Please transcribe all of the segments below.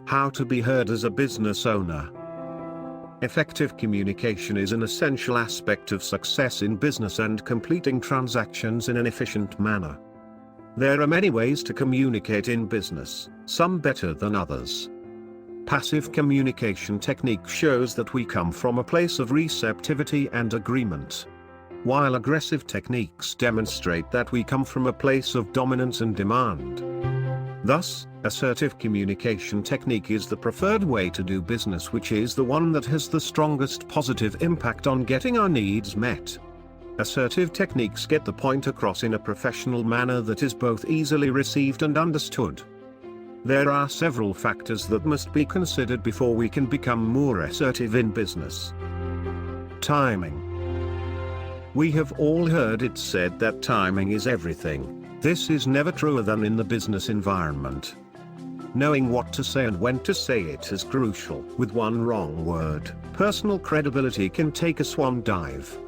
How to be heard as a business owner. Effective communication is an essential aspect of success in business and completing transactions in an efficient manner. There are many ways to communicate in business, some better than others. Passive communication technique shows that we come from a place of receptivity and agreement, while aggressive techniques demonstrate that we come from a place of dominance and demand. Thus, assertive communication technique is the preferred way to do business, which is the one that has the strongest positive impact on getting our needs met. Assertive techniques get the point across in a professional manner that is both easily received and understood. There are several factors that must be considered before we can become more assertive in business. Timing. We have all heard it said that timing is everything. This is never truer than in the business environment. Knowing what to say and when to say it is crucial. With one wrong word, personal credibility can take a swan dive.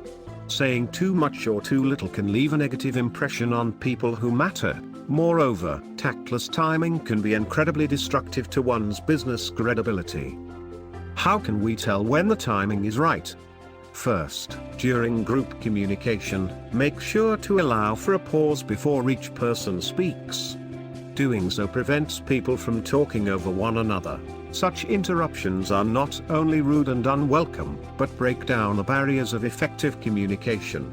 Saying too much or too little can leave a negative impression on people who matter. Moreover, tactless timing can be incredibly destructive to one's business credibility. How can we tell when the timing is right? First, during group communication, make sure to allow for a pause before each person speaks. Doing so prevents people from talking over one another. Such interruptions are not only rude and unwelcome, but break down the barriers of effective communication.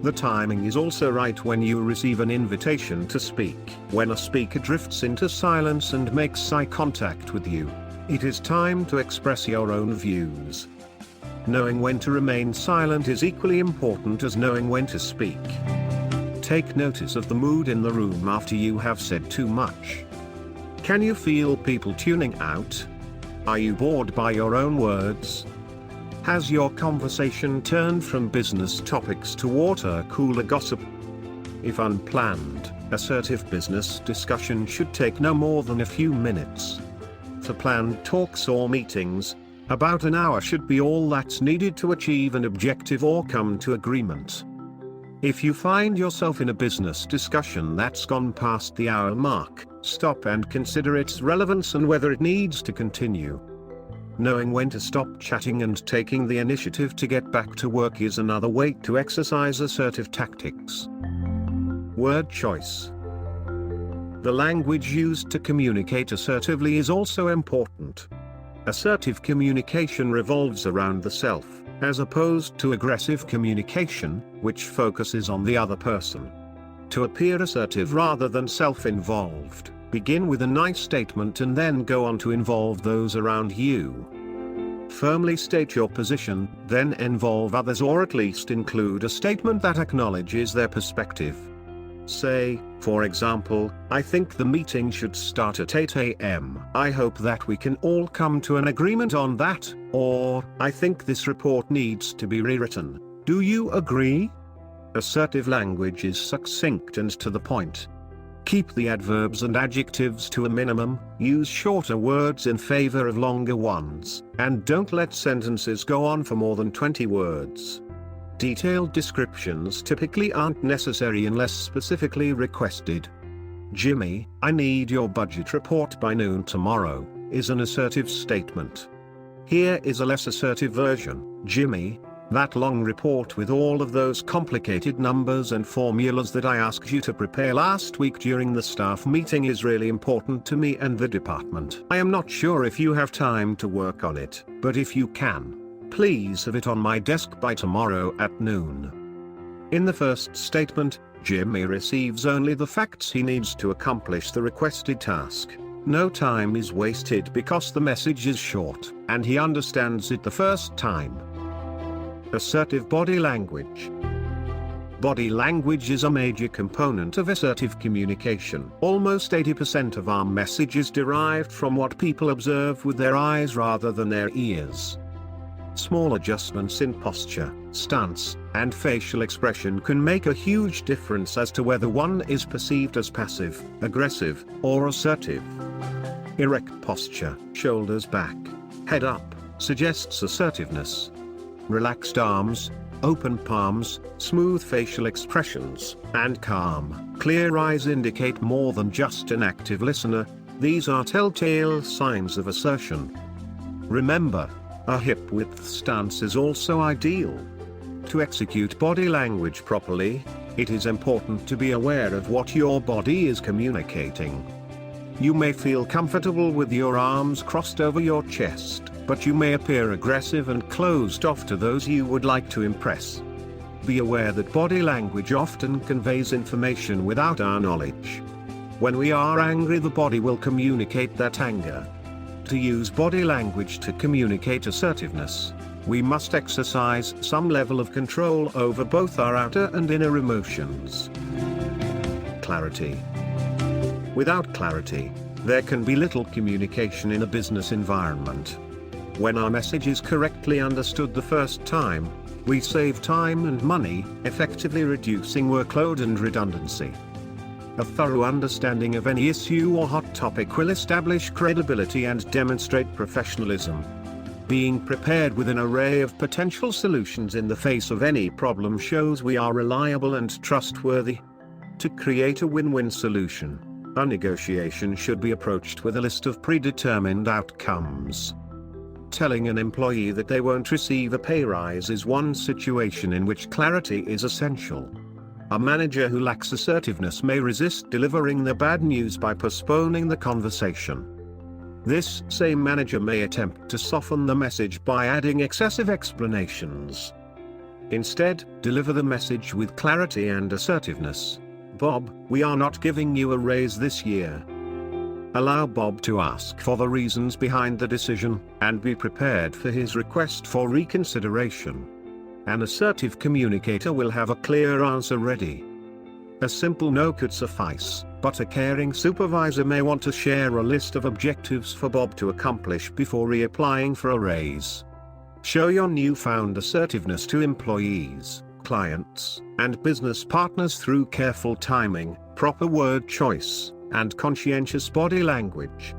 The timing is also right when you receive an invitation to speak. When a speaker drifts into silence and makes eye contact with you, it is time to express your own views. Knowing when to remain silent is equally important as knowing when to speak. Take notice of the mood in the room after you have said too much. Can you feel people tuning out? Are you bored by your own words? Has your conversation turned from business topics to water cooler gossip? If unplanned, assertive business discussion should take no more than a few minutes. For planned talks or meetings, about an hour should be all that's needed to achieve an objective or come to agreement. If you find yourself in a business discussion that's gone past the hour mark, stop and consider its relevance and whether it needs to continue. Knowing when to stop chatting and taking the initiative to get back to work is another way to exercise assertive tactics. Word choice. The language used to communicate assertively is also important. Assertive communication revolves around the self, as opposed to aggressive communication, which focuses on the other person. To appear assertive rather than self-involved, begin with a nice statement and then go on to involve those around you. Firmly state your position, then involve others, or at least include a statement that acknowledges their perspective. Say, for example, I think the meeting should start at 8 a.m. I hope that we can all come to an agreement on that, or, I think this report needs to be rewritten. Do you agree? Assertive language is succinct and to the point. Keep the adverbs and adjectives to a minimum, use shorter words in favor of longer ones, and don't let sentences go on for more than 20 words. Detailed descriptions typically aren't necessary unless specifically requested. Jimmy, I need your budget report by noon tomorrow, is an assertive statement. Here is a less assertive version. Jimmy, that long report with all of those complicated numbers and formulas that I asked you to prepare last week during the staff meeting is really important to me and the department. I am not sure if you have time to work on it, but if you can, please have it on my desk by tomorrow at noon. In the first statement, Jimmy receives only the facts he needs to accomplish the requested task. No time is wasted because the message is short, and he understands it the first time. Assertive body language. Body language is a major component of assertive communication. Almost 80% of our message is derived from what people observe with their eyes rather than their ears. Small adjustments in posture, stance, and facial expression can make a huge difference as to whether one is perceived as passive, aggressive, or assertive. Erect posture, shoulders back, head up, suggests assertiveness. Relaxed arms, open palms, smooth facial expressions, and calm, clear eyes indicate more than just an active listener. These are telltale signs of assertion. Remember, a hip width stance is also ideal. To execute body language properly, it is important to be aware of what your body is communicating. You may feel comfortable with your arms crossed over your chest, but you may appear aggressive and closed off to those you would like to impress. Be aware that body language often conveys information without our knowledge. When we are angry, the body will communicate that anger. To use body language to communicate assertiveness, we must exercise some level of control over both our outer and inner emotions. Clarity. Without clarity, there can be little communication in a business environment. When our message is correctly understood the first time, we save time and money, effectively reducing workload and redundancy. A thorough understanding of any issue or hot topic will establish credibility and demonstrate professionalism. Being prepared with an array of potential solutions in the face of any problem shows we are reliable and trustworthy. To create a win-win solution, a negotiation should be approached with a list of predetermined outcomes. Telling an employee that they won't receive a pay rise is one situation in which clarity is essential. A manager who lacks assertiveness may resist delivering the bad news by postponing the conversation. This same manager may attempt to soften the message by adding excessive explanations. Instead, deliver the message with clarity and assertiveness. Bob, we are not giving you a raise this year. Allow Bob to ask for the reasons behind the decision, and be prepared for his request for reconsideration. An assertive communicator will have a clear answer ready. A simple no could suffice, but a caring supervisor may want to share a list of objectives for Bob to accomplish before reapplying for a raise. Show your newfound assertiveness to employees, clients, and business partners through careful timing, proper word choice, and conscientious body language.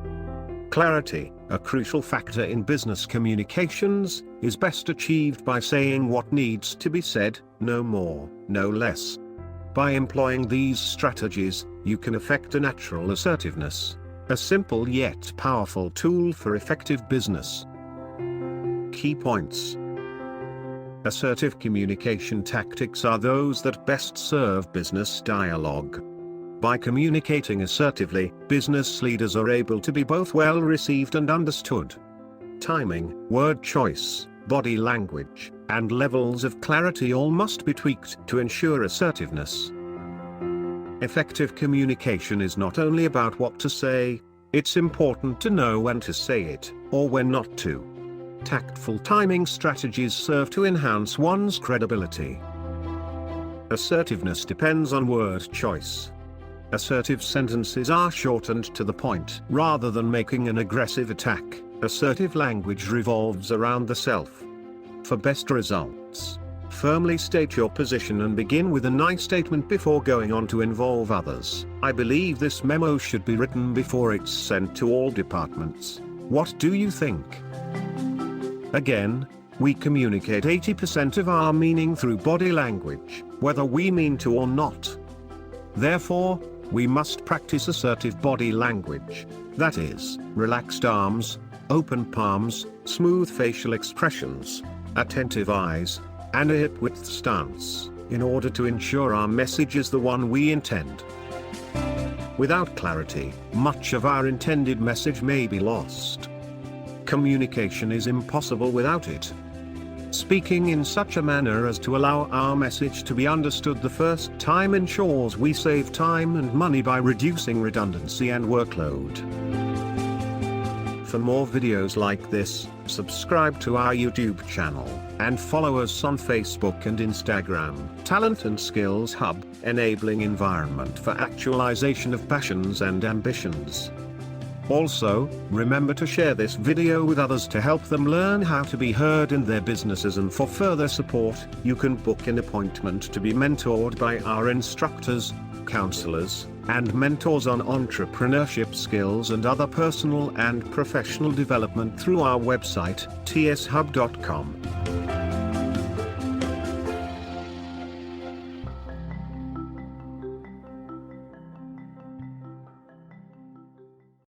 Clarity, a crucial factor in business communications, is best achieved by saying what needs to be said, no more, no less. By employing these strategies, you can effect a natural assertiveness, a simple yet powerful tool for effective business. Key points. Assertive communication tactics are those that best serve business dialogue. By communicating assertively, business leaders are able to be both well received and understood. Timing, word choice, body language, and levels of clarity all must be tweaked to ensure assertiveness. Effective communication is not only about what to say, it's important to know when to say it, or when not to. Tactful timing strategies serve to enhance one's credibility. Assertiveness depends on word choice. Assertive sentences are shortened to the point. Rather than making an aggressive attack, assertive language revolves around the self. For best results, firmly state your position and begin with a nice statement before going on to involve others. I believe this memo should be written before it's sent to all departments. What do you think? Again, we communicate 80% of our meaning through body language, whether we mean to or not. Therefore, we must practice assertive body language, that is, relaxed arms, open palms, smooth facial expressions, attentive eyes, and a hip-width stance, in order to ensure our message is the one we intend. Without clarity, much of our intended message may be lost. Communication is impossible without it. Speaking in such a manner as to allow our message to be understood the first time ensures we save time and money by reducing redundancy and workload. For more videos like this, subscribe to our YouTube channel, and follow us on Facebook and Instagram. Talent and Skills Hub, enabling environment for actualization of passions and ambitions. Also, remember to share this video with others to help them learn how to be heard in their businesses, and for further support, you can book an appointment to be mentored by our instructors, counselors, and mentors on entrepreneurship skills and other personal and professional development through our website, tshub.com.